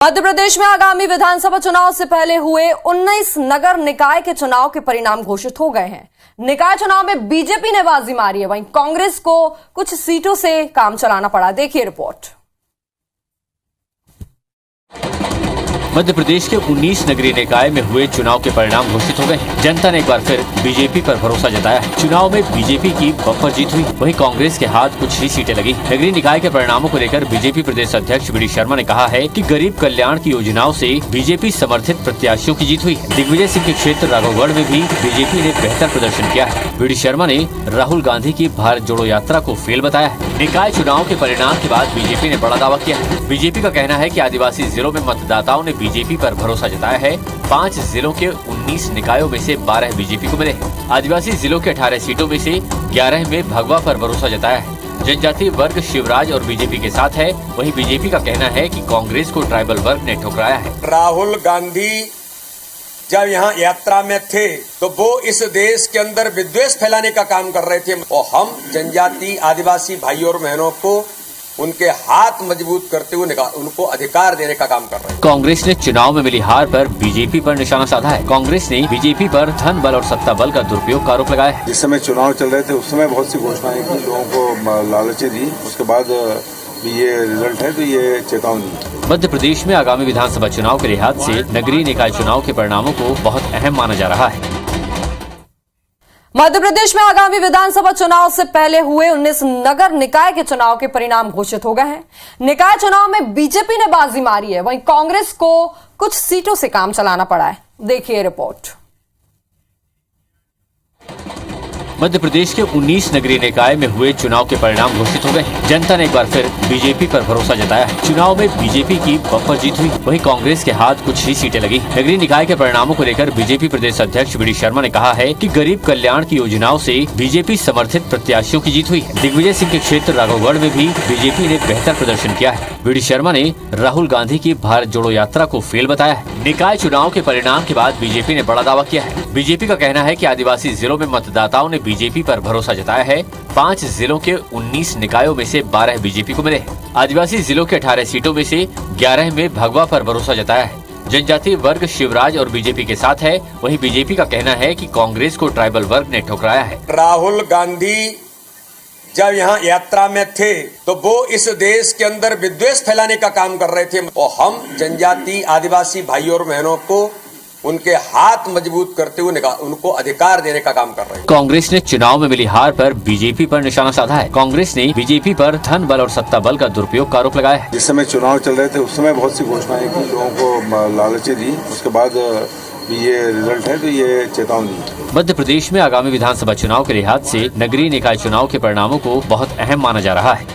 मध्य प्रदेश में आगामी विधानसभा चुनाव से पहले हुए 19 नगर निकाय के चुनाव के परिणाम घोषित हो गए हैं। निकाय चुनाव में बीजेपी ने बाजी मारी है, वहीं कांग्रेस को कुछ सीटों से काम चलाना पड़ा। देखिए रिपोर्ट। मध्य प्रदेश के 19 नगरीय निकाय में हुए चुनाव के परिणाम घोषित हो गए हैं। जनता ने एक बार फिर बीजेपी पर भरोसा जताया है। चुनाव में बीजेपी की बम्पर जीत हुई, वहीं कांग्रेस के हाथ कुछ ही सीटें लगी। नगरीय निकाय के परिणामों को लेकर बीजेपी प्रदेश अध्यक्ष वी डी शर्मा ने कहा है कि गरीब कल्याण की योजनाओं से बीजेपी समर्थित प्रत्याशियों की जीत हुई। दिग्विजय सिंह के क्षेत्र राघवगढ़ में भी बीजेपी ने बेहतर प्रदर्शन किया है। वी डी शर्मा ने राहुल गांधी की भारत जोड़ो यात्रा को फेल बताया है। निकाय चुनाव के परिणाम के बाद बीजेपी ने बड़ा दावा किया है। बीजेपी का कहना है कि आदिवासी जिलों में मतदाताओं ने बीजेपी पर भरोसा जताया है। 5 जिलों के 19 निकायों में से 12 बीजेपी को मिले हैं। आदिवासी जिलों के 18 सीटों में से 11 में भगवा पर भरोसा जताया है। जनजातीय वर्ग शिवराज और बीजेपी के साथ है, वहीं बीजेपी का कहना है कि कांग्रेस को ट्राइबल वर्ग ने ठुकराया है। राहुल गांधी जब यहाँ यात्रा में थे तो वो इस देश के अंदर विद्वेष फैलाने का काम कर रहे थे और हम जनजाति आदिवासी भाई और बहनों को उनके हाथ मजबूत करते हुए उनको अधिकार देने का काम कर रहे हैं। कांग्रेस ने चुनाव में मिली हार पर बीजेपी पर निशाना साधा है। कांग्रेस ने बीजेपी पर धन बल और सत्ता बल का दुरुपयोग का आरोप लगाया है। जिस समय चुनाव चल रहे थे उस समय बहुत सी घोषणाएं की, लोगों को लालची दी, उसके बाद ये रिजल्ट है तो ये चेतावनी। मध्य प्रदेश में आगामी विधानसभा चुनाव के लिहाज से नगरीय निकाय चुनाव के परिणामों को बहुत अहम माना जा रहा है। मध्य प्रदेश में आगामी विधानसभा चुनाव से पहले हुए 19 नगर निकाय के चुनाव के परिणाम घोषित हो गए हैं। निकाय चुनाव में बीजेपी ने बाजी मारी है, वहीं कांग्रेस को कुछ सीटों से काम चलाना पड़ा है। देखिए रिपोर्ट। मध्य प्रदेश के 19 नगरीय निकाय में हुए चुनाव के परिणाम घोषित हो गए हैं। जनता ने एक बार फिर बीजेपी पर भरोसा जताया है। चुनाव में बीजेपी की बम्पर जीत हुई, वहीं कांग्रेस के हाथ कुछ ही सीटें लगी। नगरीय निकाय के परिणामों को लेकर बीजेपी प्रदेश अध्यक्ष वी डी शर्मा ने कहा है कि गरीब कल्याण की योजनाओं से बीजेपी समर्थित प्रत्याशियों की जीत हुई। दिग्विजय सिंह के क्षेत्र राघवगढ़ में भी बीजेपी ने बेहतर प्रदर्शन किया है। वी डी शर्मा ने राहुल गांधी की भारत जोड़ो यात्रा को फेल बताया है। निकाय चुनाव के परिणाम के बाद बीजेपी ने बड़ा दावा किया है। बीजेपी का कहना है कि आदिवासी जिलों में मतदाताओं ने बीजेपी पर भरोसा जताया है। 5 जिलों के 19 निकायों में से 12 बीजेपी को मिले हैं। आदिवासी जिलों के 18 सीटों में से 11 में भगवा पर भरोसा जताया है। जनजातीय वर्ग शिवराज और बीजेपी के साथ है, वहीं बीजेपी का कहना है कि कांग्रेस को ट्राइबल वर्ग ने ठुकराया है। राहुल गांधी जब यहाँ यात्रा में थे तो वो इस देश के अंदर विद्वेष फैलाने का काम कर रहे थे और हम जनजाति आदिवासी भाई और बहनों को उनके हाथ मजबूत करते हुए उनको अधिकार देने का काम कर रहे हैं। कांग्रेस ने चुनाव में मिली हार पर बीजेपी पर निशाना साधा है। कांग्रेस ने बीजेपी पर धन बल और सत्ता बल का दुरुपयोग का आरोप लगाया है। जिस समय चुनाव चल रहे थे उस समय बहुत सी घोषणाएं की, लोगों को लालची दी, उसके बाद ये रिजल्ट है तो ये चेतावनी। मध्य प्रदेश में आगामी विधानसभा चुनाव के लिहाज से नगरीय निकाय चुनाव के परिणामों को बहुत अहम माना जा रहा है।